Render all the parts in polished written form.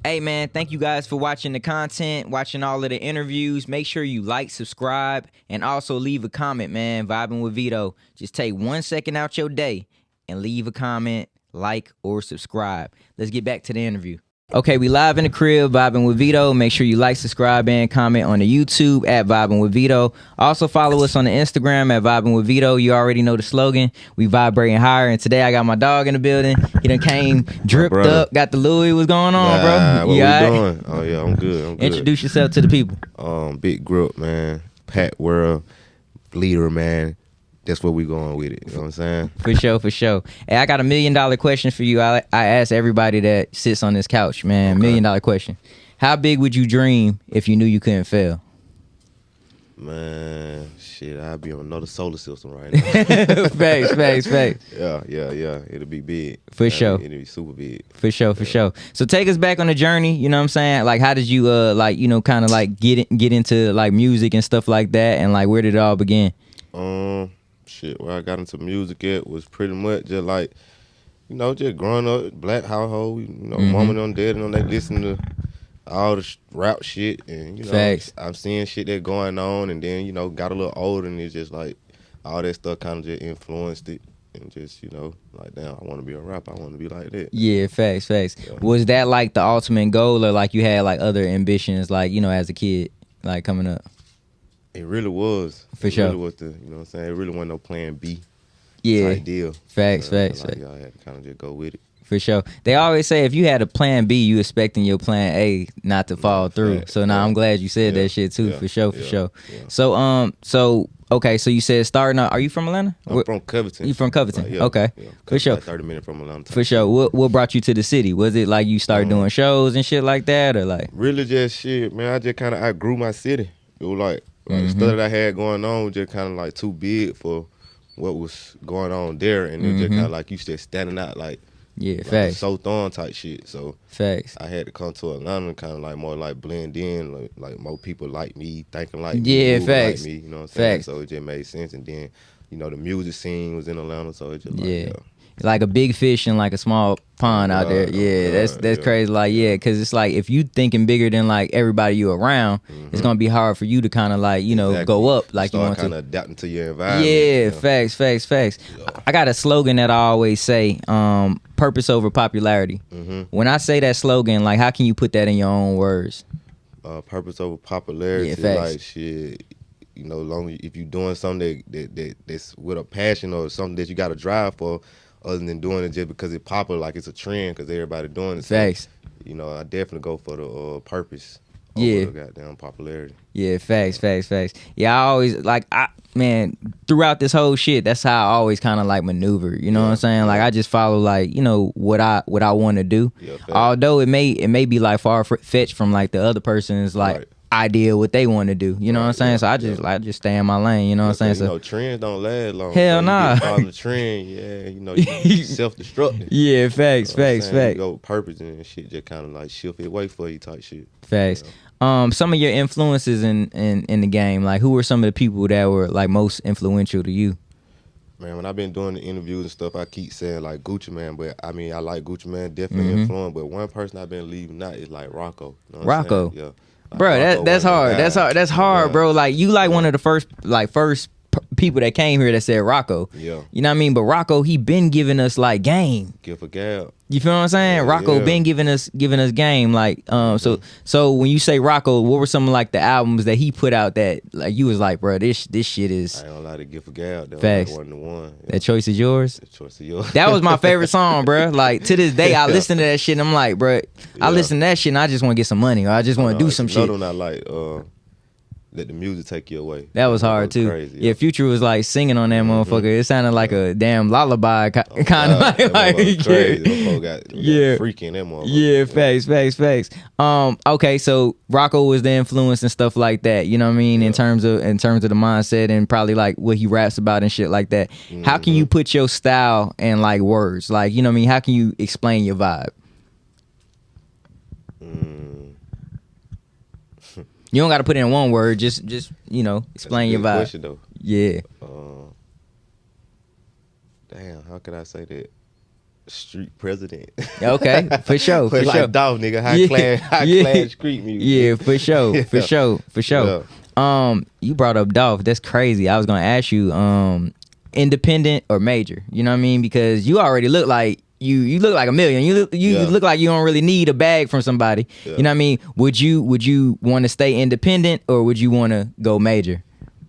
Hey man, thank you guys for watching the content, watching all of the interviews. Make sure you like, subscribe, and also leave a comment, man. Vibing with Veto. Just take 1 second out your day and leave a comment, like, or subscribe. Let's get back to the interview. Okay, we live in the crib, Vibing with Veto. Make sure you like, subscribe, and comment on the YouTube at Vibing with Veto. Also follow us on the Instagram at Vibing with Veto. You already know the slogan. We vibrating higher. And today I got my dog in the building. He done came dripped up, got the Louis. What's going on, bro? What you we all right? doing? Oh yeah, I'm good. Introduce yourself to the people. Big Grip, man. Pat World, leader, man. That's where we going with it. You know what I'm saying? For sure. Hey, I got $1 million question for you. I ask everybody that sits on this couch, man. Okay. $1 million question. How big would you dream if you knew you couldn't fail? Man, shit, I'd be on another solar system right now. Facts. Yeah. It'll be big. For sure. It'll be super big. For sure. So take us back on the journey, you know what I'm saying? Like, how did you, kind of like get into like music and stuff like that? And like, where did it all begin? Where I got into music at was pretty much just like, just growing up, black household, mama and dad, they listen to all the rap shit, and Facts. I'm seeing shit that going on, and then got a little older, and it's just like all that stuff kind of just influenced it, and just like, damn, I want to be a rapper, I want to be like that. Yeah, facts. Yeah. Was that like the ultimate goal, or like you had like other ambitions, like as a kid, like coming up? It really was. For sure. It really was you know what I'm saying? It really wasn't no plan B type deal. Facts. Y'all had to kind of just go with it. For sure. They always say if you had a plan B, you expecting your plan A not to fall through. Facts. So now I'm glad you said that shit too. Yeah. For sure. Yeah. So okay, so you said starting out, are you from Atlanta? I'm from Covington. You from Covington? Yeah, Okay. Yeah. For sure. Like 30 minutes from Atlanta. For sure. What brought you to the city? Was it like you started doing shows and shit like that, or like? Really just shit, man. I just kind of outgrew my city. It was like the stuff that I had going on was just kind of like too big for what was going on there, and it just kind of like you said, standing out like Facts. so thorn type shit. So Facts. I had to come to Atlanta and kind of like more like blend in, like more people like me, thinking like me, Yeah, moving facts. like me. You know what I'm saying? Facts. So it just made sense, and then the music scene was in Atlanta, so it just Like a big fish in like a small pond out there. Yeah, that's crazy. Like, because it's like if you thinking bigger than like everybody you around, it's gonna be hard for you to kind of like Exactly. go up like you want kind to. of adapting to your environment. Yeah, facts. Yeah. I got a slogan that I always say: purpose over popularity. When I say that slogan, like, how can you put that in your own words? Purpose over popularity. Yeah, facts. Like shit. Long if you doing something that's with a passion or something that you got to drive for, other than doing it just because it's popular, like it's a trend because everybody doing it. Facts. So, I definitely go for the purpose. Yeah. Over the goddamn popularity. Yeah, facts. Yeah, I always throughout this whole shit, that's how I always kind of like maneuver. You know what I'm saying? Like I just follow like what I want to do. Yeah, facts. Although it may be like far fetched from like the other person's like. Right. Idea what they want to do, you know what I'm saying? So I just stay in my lane, you know what I'm saying? So trends don't last long. Hell nah. Following the trend, you self-destructing. Yeah, facts. You go with purpose and shit just kind of like shift it away for you type shit. Facts. Some of your influences in the game, like who were some of the people that were like most influential to you? Man, when I've been doing the interviews and stuff, I keep saying like Gucci Man, but I mean I like Gucci Man, definitely influenced. But one person I've been leaving out is like Rocco. You know what I'm saying? Yeah. Like Bro, that's hard. That's hard, bro. Like you like one of the first people that came here that said Rocco. Yeah. You know what I mean? But Rocco, he been giving us like game. Give a gab. You feel what I'm saying? Yeah, Rocco been giving us game. Like so when you say Rocco, what were some of like the albums that he put out that like you was like, bro, this shit is. I ain't gonna lie to Give a gab. That Facts. was like one to one. Yeah. That choice is yours. The choice is yours. That was my favorite song, bro. Like to this day, I listen to that shit and I'm like, bro, I listen to that shit and I just want to get some money or I just want to do some shit. Another one I like, let the music take you away. That was hard too. Crazy, yeah, Future was like singing on that motherfucker. It sounded like a damn lullaby kind of like crazy. Freaking that motherfucker. Yeah, facts. Okay, so Rocco was the influence and stuff like that. You know what I mean? In terms of the mindset and probably like what he raps about and shit like that. How can you put your style in like words? Like, you know what I mean? How can you explain your vibe? You don't got to put it in one word. Just explain your vibe. Question, though. Yeah. Damn, how could I say that? street president. Okay, for sure, for But like sure. dog nigga, high class street music. Yeah, for sure, Yeah. for sure. You brought up Dolph. That's crazy. I was gonna ask you, independent or major? You know what I mean? Because you already look like you look like a million. You look like you don't really need a bag from somebody. Yeah. You know what I mean? Would you want to stay independent or would you want to go major?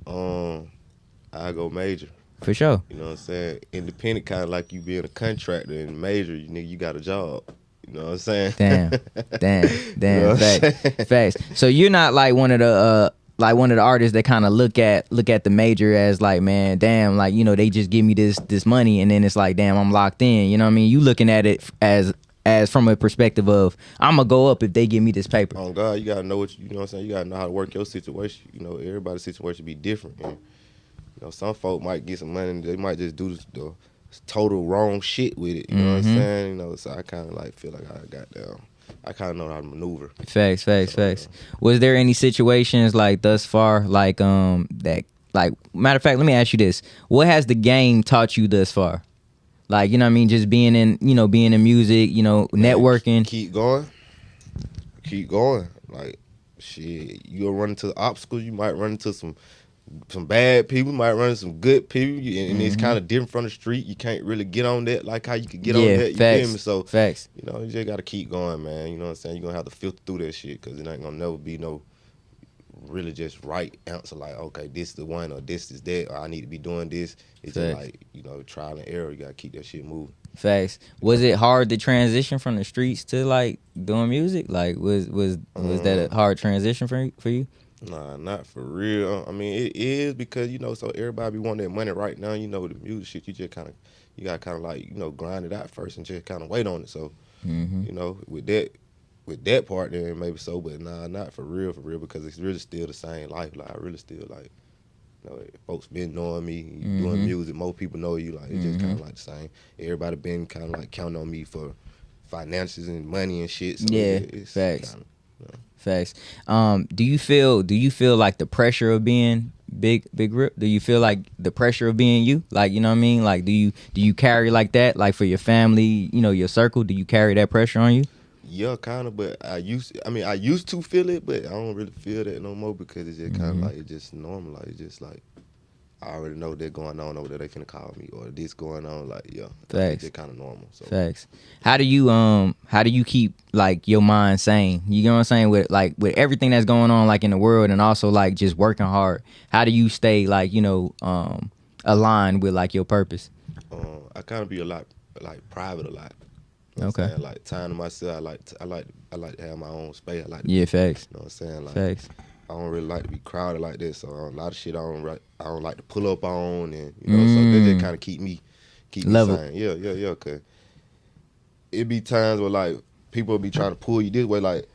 I go major. For sure. You know what I'm saying? Independent kind of like you being a contractor, and major, you got a job. You know what I'm saying? Damn. You know Facts. So you're not like one of the artists that kind of look at the major as like, man, damn, like, you know, they just give me this money and then it's like, damn, I'm locked in. You know what I mean? You looking at it as from a perspective of, I'm gonna go up if they give me this paper. Oh God, you gotta know you know what I'm saying? You gotta know how to work your situation. You know, everybody's situation be different. And, you know, some folk might get some money and they might just do the total wrong shit with it. You know what I'm saying? You know, so I kind of like feel like I kind of know how to maneuver. Facts. Was there any situations like thus far, like that, like, matter of fact, let me ask you this: what has the game taught you thus far? Like, you know what I mean, just being in music, you know, networking. Keep going. Like, shit, you'll run into obstacles. You might run into some bad people, you might run into some good people, and it's kind of different from the street. You can't really get on that like how you could get on that. You feel me? So, facts. You know, you just gotta keep going, man. You know what I'm saying? You're gonna have to filter through that shit because it ain't gonna never be no really just right answer like, okay, this is the one or this is that or I need to be doing this. It's just like, you know, trial and error. You gotta keep that shit moving. Facts. Was it hard to transition from the streets to like doing music? Like, was that a hard transition for you? Nah, not for real. I mean, it is because, you know, so everybody be wanting that money right now. You know, with the music shit, you got kind of like, you know, grind it out first and just kind of wait on it. So, you know, with that part, then maybe so, but nah, not for real, because it's really still the same life. Like, I really still like, you know, folks been knowing me, you doing music, more people know you. Like, it's just kind of like the same. Everybody been kind of like counting on me for finances and money and shit. So yeah, it's facts. Kinda, you know. Facts. Do you feel like the pressure of being big Rip? Do you feel like the pressure of being you? Like, you know what I mean? Like, do you carry like that? Like for your family, you know, your circle, do you carry that pressure on you? Yeah, kind of, but I used to feel it, but I don't really feel that no more because it's just kind of like, it's just normal. Like, it's just like, I already know they're going on over there, they finna call me, or this going on, like, yeah. Facts. It's kind of normal. So. Facts. How do you keep like your mind sane? You know what I'm saying? With everything that's going on like in the world and also like just working hard. How do you stay like, you know, aligned with like your purpose? I kind of be a lot like private a lot. You know Okay. what I'm saying? Like time to myself. I like to have my own space. I like Facts. You know what I'm saying? Like, Facts. I don't really like to be crowded like this, so a lot of shit I don't like to pull up on, and you know, so they just kind of keep me level. sane. Yeah. Cause it be times where like people be trying to pull you this way, like,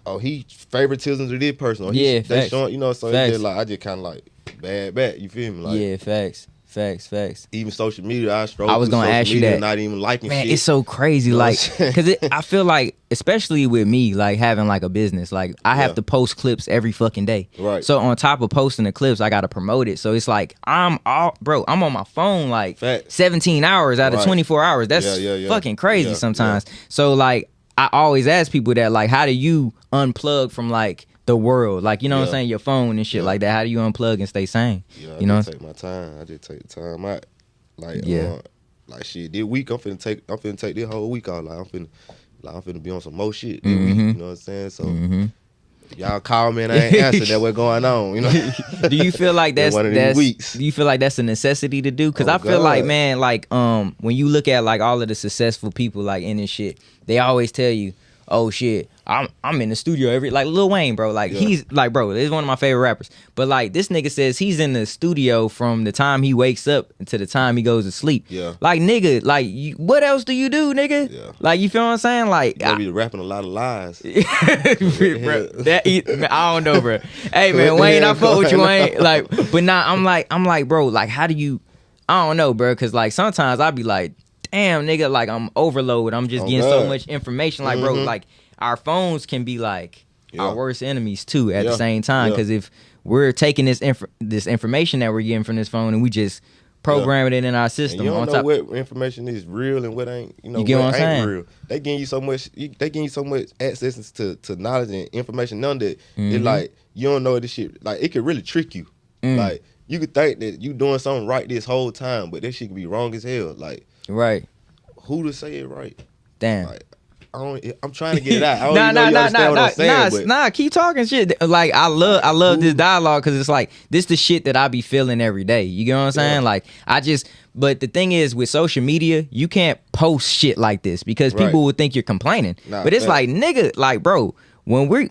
oh, he favoritism to this person, or they showing, you know, so it's just like I just kind of like bad. You feel me? Like, Facts. Even social media, I was gonna ask you that. Not even liking man, shit. it's so crazy, You know like, what I'm because I feel like, especially with me, like having like a business, like I have to post clips every fucking day. Right. So on top of posting the clips, I gotta promote it. So it's like I'm on my phone like 17 hours out of 24 hours. That's fucking crazy sometimes. So like I always ask people that, like, how do you unplug from like the world, like, you know what I'm saying, your phone and shit like that? How do you unplug and stay sane? You know, I take my time. I just take the time out. Like, like shit. This week I'm finna take this whole week off. Like I'm finna be on some more shit this week. You know what I'm saying? So y'all call me and I ain't answer that what's going on. You know? Do you feel like that's one of these weeks? Do you feel like that's a necessity to do? Because I feel like, man, like when you look at like all of the successful people like in this shit, they always tell you, oh shit, I'm in the studio every, like Lil Wayne, bro. Like he's like, bro, this is one of my favorite rappers. But like this nigga says he's in the studio from the time he wakes up to the time he goes to sleep. Yeah. Like, nigga, like what else do you do, nigga? Yeah. Like, you feel what I'm saying? Like, I be rapping a lot of lies. I don't know, bro. Hey man, Wayne, I fuck with you, Wayne. Like, but nah, I'm like, bro, like how do you? I don't know, bro, because like sometimes I be like, damn, nigga, like I'm overloaded. I'm just getting so much information. Like, bro, like our phones can be like our worst enemies too at the same time. Because if we're taking this information that we're getting from this phone and we just programming it in our And system. you don't on know top. what information is real and what ain't. You know, You get what I'm ain't saying? real. They give you so much. They give you so much access to knowledge and information. None that Mm-hmm. it like you don't know this shit. Like it could really trick you. Like you could think that you doing something right this whole time, but that shit could be wrong as hell. Like Right. who to say it right? Damn. Like I'm trying to get it out. I don't even know you understand what I'm saying. But keep talking shit. Like I love this dialogue because it's like this the shit that I be feeling every day. You get what I'm saying? Like but the thing is with social media, you can't post shit like this because people would think you're complaining. But it's like nigga, like bro.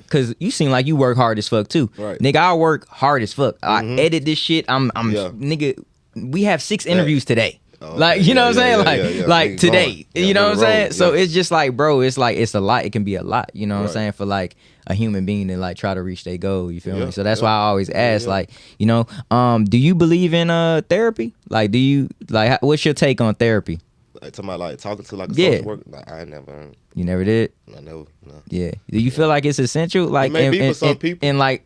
Cause you seem like you work hard as fuck too. Right. Nigga, I work hard as fuck. I edit this shit. Nigga, we have 6 interviews today. Oh, like, okay. you know what I'm saying? Like Nigga today. going. You know what I'm saying? Yeah. So it's just like, bro, it's like it's a lot. It can be a lot, you know what I'm saying, for like a human being to like try to reach their goal, you feel me? So that's why I always ask, like, you know, do you believe in therapy? Like do you what's your take on therapy? Like talking to like a social worker. Like I never. You never did? I never. No. Yeah. Do you feel like it's essential? Like it may be for some people. In like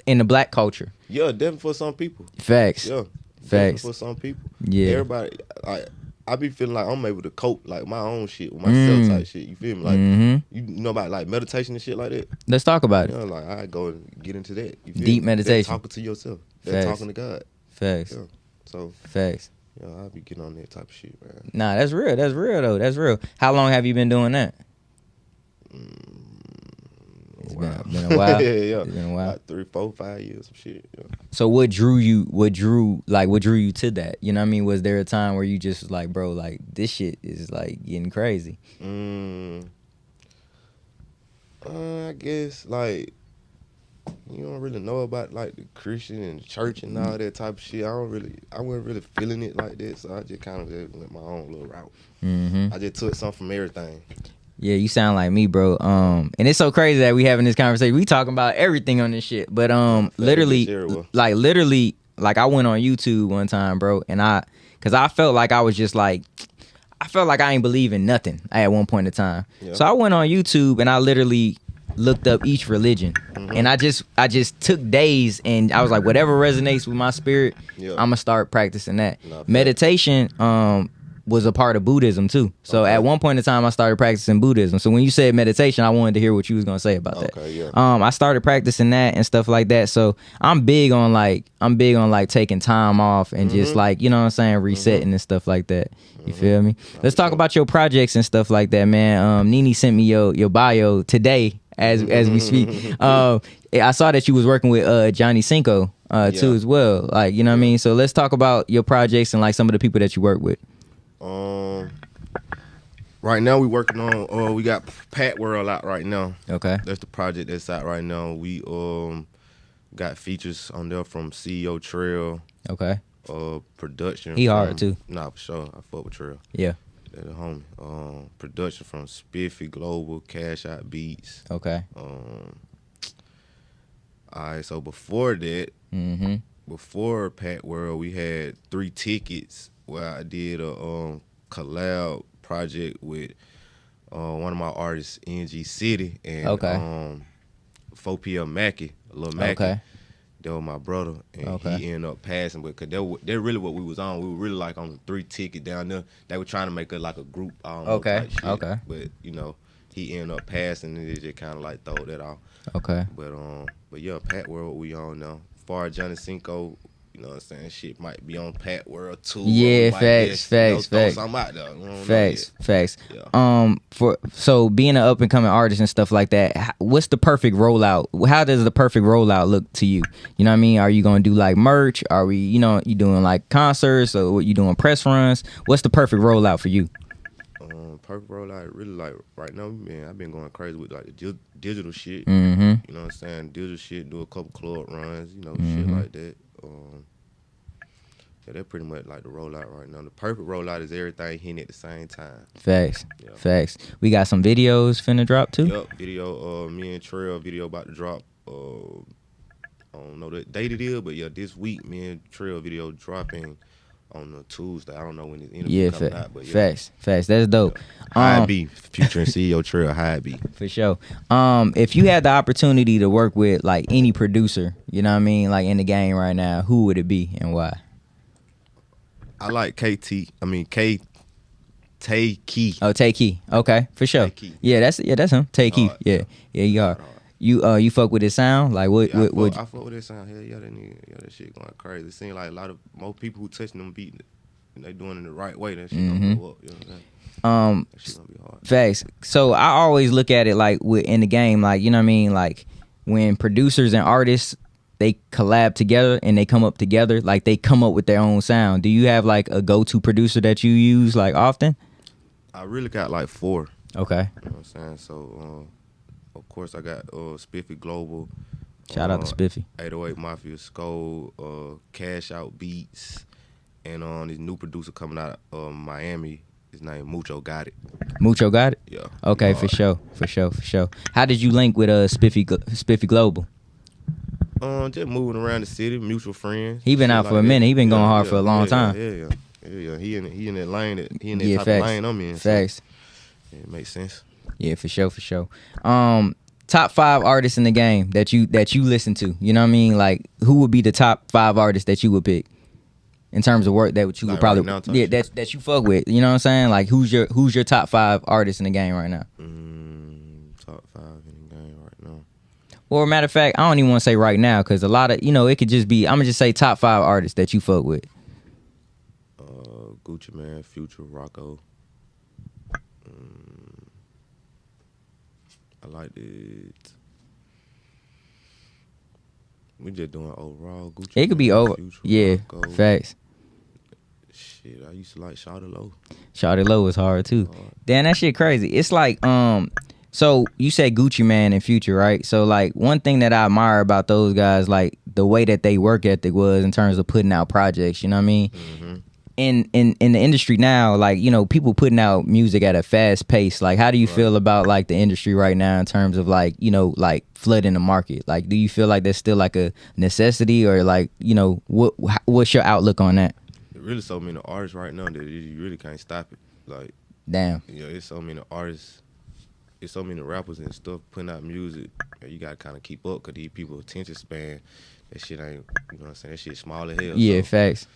in the black culture. Yeah, definitely for some people. Facts. Yeah. Facts. For some people. Yeah. Everybody like I be feeling like I'm able to cope like my own shit with myself type shit. You feel me? Like you know about like meditation and shit like that. Let's talk about it. You know, like I go and get into that. You feel Deep me? meditation. That's talking to yourself. That's talking to God. Facts. Yeah. So facts. Yeah, I be getting on that type of shit, man. Nah, that's real. That's real though. That's real. How long have you been doing that? It's been a while. yeah. It's been a while. Like 3, 4, 5 years, some shit. Yeah. So what drew you to that? You know what I mean? Was there a time where you just was like, bro, like this shit is like getting crazy? I guess like you don't really know about like the Christian and the church and all that type of shit. I wasn't really feeling it like that, so I just kind of just went my own little route. I just took something from everything. Yeah, you sound like me, bro. And it's so crazy that we having this conversation. We talking about everything on this shit. But literally, I went on YouTube one time, bro, and cause I felt like I was just like, I felt like I ain't believe in nothing at one point in time. Yeah. So I went on YouTube and I literally looked up each religion. And I just took days and I was like, whatever resonates with my spirit, I'm gonna start practicing that. Meditation, was a part of Buddhism too. So at one point in time I started practicing Buddhism. So when you said meditation, I wanted to hear what you was gonna say about that. Yeah. I started practicing that and stuff like that. So I'm big on like taking time off and just like, you know what I'm saying, resetting and stuff like that. You feel me? Let's talk about your projects and stuff like that, man. Nene sent me your bio today as we speak. I saw that you was working with Johnny Cinco too as well. Like, you know what I mean? So let's talk about your projects and like some of the people that you work with. Right now we working on we got Pat World out right now. Okay. That's the project that's out right now. We got features on there from CEO Trail. Okay. Production. He hard too. Nah, for sure. I fuck with Trail. Yeah. That's a homie. Production from Spiffy Global, Cash Out Beats. Okay. Alright, so before that, before Pat World, we had 3 tickets where I did a collab project with one of my artists, NG City, and 4PL Mackie, Lil Mackie. Okay. That was my brother, and he ended up passing, but cause they're really what we was on. We were really like on the 3 ticket down there. They were trying to make it like a group. Type shit. Okay. But you know, he ended up passing, and it just kind of like throw that off. Okay. But yeah, Pat World we on now. As far as Johnny Cinco, you know what I'm saying, shit might be on Pat World too. Yeah, facts. Something out there. Facts. Yeah. So being an up and coming artist and stuff like that, what's the perfect rollout? How does the perfect rollout look to you? You know what I mean? Are you gonna do like merch? Are we, you doing like concerts, or what, you doing press runs? What's the perfect rollout for you? Perfect rollout, really like right now, man. I've been going crazy with like the digital shit. Mm-hmm. You know what I'm saying? Digital shit, do a couple club runs, shit like that. Yeah, that's pretty much like the rollout right now. The perfect rollout is everything hitting at the same time. Facts. Yeah. Facts. We got some videos finna drop too? Yup, video, me and Trail video about to drop. I don't know the date it is, but yeah, this week, me and Trail video dropping on a Tuesday. I don't know when this interview coming out, but yeah. Facts. That's dope. High B, Future and CEO Trail, High B. For sure. If you had the opportunity to work with like any producer, you know what I mean, like in the game right now, who would it be and why? I like KT. I mean K. Tay Key. Oh, Tay Key. Okay, for sure. Tay Key. Yeah, that's him. Tay Key. Yeah, you are. Hard. You fuck with his sound? Like what? Yeah, what? I fuck with his sound. Hell yeah, that shit going crazy. It seems like a lot of more people who touching them beat, and they doing it the right way. That shit gonna blow up. You know what I'm saying? That shit gonna be hard. Facts. So I always look at it like in the game, like you know what I mean, like when producers and artists they collab together and they come up together, like they come up with their own sound. Do you have like a go-to producer that you use like often? I really got like 4. Okay. You know what I'm saying? So, of course, I got Spiffy Global. Shout out to Spiffy. 808 Mafia Skull, Cash Out Beats, and this new producer coming out of Miami. His name Mucho Got It. Mucho Got It? Yeah. Okay, for sure. How did you link with Spiffy Global? Just moving around the city, mutual friends. He been out for a minute. He been going hard for a long time. Yeah. He in that lane. He in that type facts. of lane I'm in. Facts. So, yeah, it makes sense. Yeah, for sure. Top 5 artists in the game that you listen to. You know what I mean? Like, who would be the top 5 artists that you would pick in terms of work that you would like probably right now, that you fuck with? You know what I'm saying? Like, who's your top 5 artists in the game right now? Top 5 in the game right now. Or matter of fact, I don't even want to say right now because a lot of it could just be. I'm gonna just say top 5 artists that you fuck with. Gucci Man, Future, Rocco. I like it. We just doing overall Gucci. It could be Man, over. Future, Yeah, Rocco. facts. Shit, I used to like Shawty Low. Shawty Low was hard too. Damn, that shit crazy. It's like so you said Gucci Man and Future, right? So like one thing that I admire about those guys, like the way that they work ethic was in terms of putting out projects. You know what I mean? Mm-hmm. In the industry now, like people putting out music at a fast pace. Like, how do you feel about like the industry right now in terms of like like flooding the market? Like, do you feel like that's still like a necessity or like what's your outlook on that? There's really so many artists right now that you really can't stop it. Like, damn, it's so many artists, it's so many rappers and stuff putting out music. You gotta kind of keep up because these people attention span, that shit ain't, you know what I'm saying? That shit small as hell. Yeah, facts.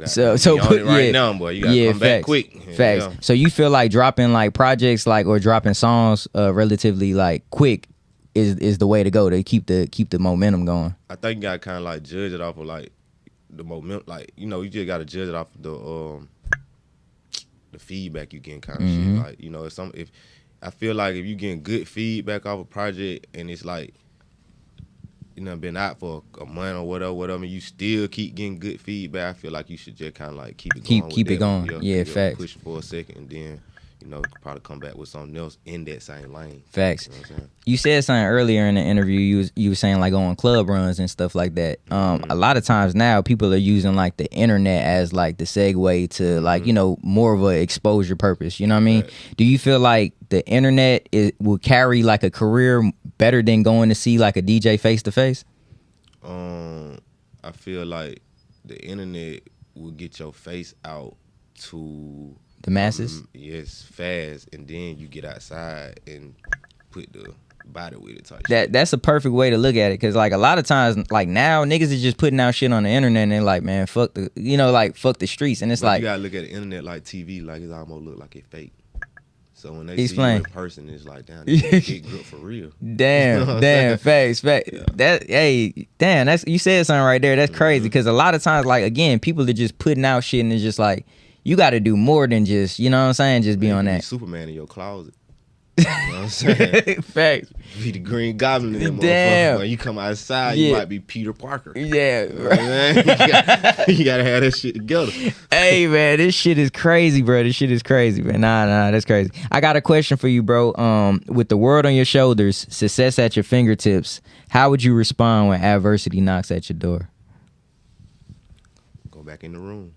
So put right now, boy. You gotta come back quick. Facts. Yeah. So you feel like dropping like projects like or dropping songs relatively like quick is the way to go to keep the momentum going. I think you gotta kind of like judge it off of like the momentum. Like you just gotta judge it off of the feedback you getting kind of shit. Like if I feel like if you getting good feedback off a project and it's like been out for a month or whatever, and you still keep getting good feedback, I feel like you should just kind of like keep it going. Keep it going. Yeah, facts. Push for a second, and then probably come back with something else in that same lane. Facts. You know what I'm saying? You said something earlier in the interview. You were saying like on club runs and stuff like that. A lot of times now people are using like the internet as like the segue to like more of a exposure purpose. You know what I mean? Right. Do you feel like the internet will carry like a career better than going to see like a DJ face to face? I feel like the internet will get your face out to the masses. Yes, fast, and then you get outside and put the body with it type That's a perfect way to look at it because like a lot of times like now niggas is just putting out shit on the internet and they're like, man, fuck the streets, and it's like you gotta look at the internet like TV, like it almost look like it fake. So when they He's see playing. you in person, it's like, damn, this shit good for real. Damn, facts. Yeah. That's you said something right there. That's crazy because a lot of times, like again, people are just putting out shit and it's just like you got to do more than just what I'm saying, just be on that. Superman in your closet. You know what I'm saying? Facts. Be the Green Goblin in that Damn. motherfucker. When you come outside, you might be Peter Parker. Yeah. You know what I'm saying? You gotta have that shit together. Hey, man, this shit is crazy, bro. This shit is crazy, man. Nah, that's crazy. I got a question for you, bro. With the world on your shoulders, success at your fingertips, how would you respond when adversity knocks at your door? Go back in the room.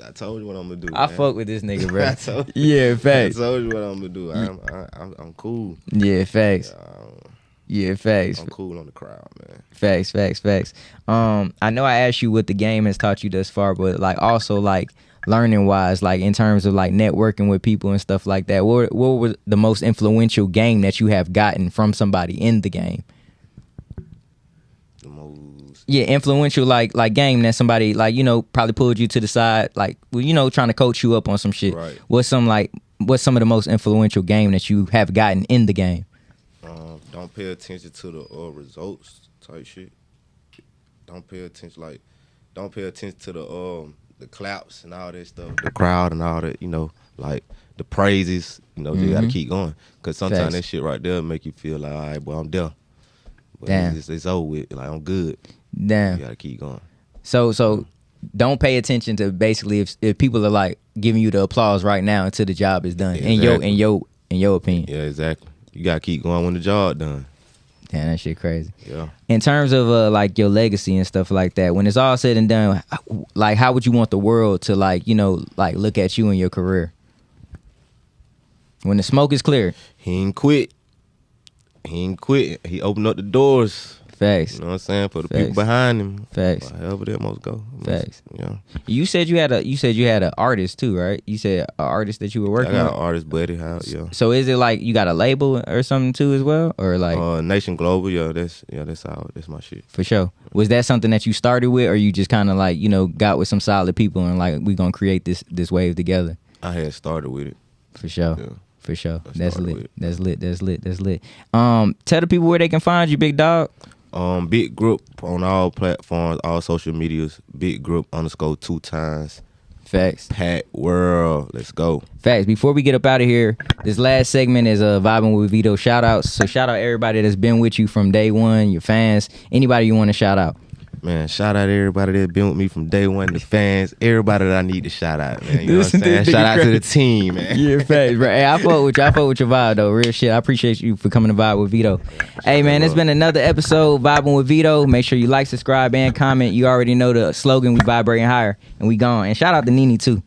I told you what I'm gonna do. I man. fuck with this nigga, bro. I told you. Yeah, facts. I told you what I'm gonna do. I'm cool. Yeah, facts. Yeah, facts. I'm cool on the crowd, man. Facts. I know I asked you what the game has taught you thus far, but like also like learning wise, like in terms of like networking with people and stuff like that. What was the most influential game that you have gotten from somebody in the game? The most Yeah, influential like game that somebody like, you know, probably pulled you to the side, like, you know, trying to coach you up on some shit. Right. What's some of the most influential game that you have gotten in the game? Don't pay attention to the results type shit. Don't pay attention to the claps and all that stuff, the crowd and all that, you know, like the praises, you know, you gotta keep going. Cause sometimes that shit right there make you feel like, all right, boy, I'm done. But Damn. It's over with. Like, I'm good. Damn. You gotta keep going. So don't pay attention to basically if people are like giving you the applause right now until the job is done. Exactly. In your opinion. Yeah, exactly. You gotta keep going when the job done. Damn, that shit crazy. Yeah. In terms of like your legacy and stuff like that, when it's all said and done, like how would you want the world to like, you know, like look at you and your career? When the smoke is clear. He ain't quit. He opened up the doors. Facts. You know what I'm saying? For the Facts. people behind him. Facts. However that must go. Facts. Yeah. You said you had an artist too, right? You said an artist that you were working I got with. an artist buddy. Yeah. So is it like you got a label or something too as well, or like Nation Global? That's my shit. for sure? Was that something that you started with, or you just kind of like, you know, got with some solid people and like we gonna create this wave together? I had started with it. For sure. Yeah. For sure. I That's started lit. with it. That's lit. Tell the people where they can find you, big dog. Big Group on all platforms, all social medias. Big Group _2 times. Facts. Pat World. Let's go. Facts. Before we get up out of here, this last segment is Vibing with Veto shout outs. So shout out everybody that's been with you from day one, your fans, anybody you want to shout out. Man, shout out everybody that's been with me from day one, the fans, everybody that I need to shout out, man. You know what I'm saying? Shout out to the team, man. Yeah, facts, bro. Hey, I fuck with your vibe, though. Real shit. I appreciate you for coming to Vibe with Veto. Hey, man, it's been another episode, Vibing with Veto. Make sure you like, subscribe, and comment. You already know the slogan, we vibrating higher, and we gone. And shout out to Nene, too.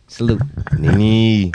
Salute. Nene.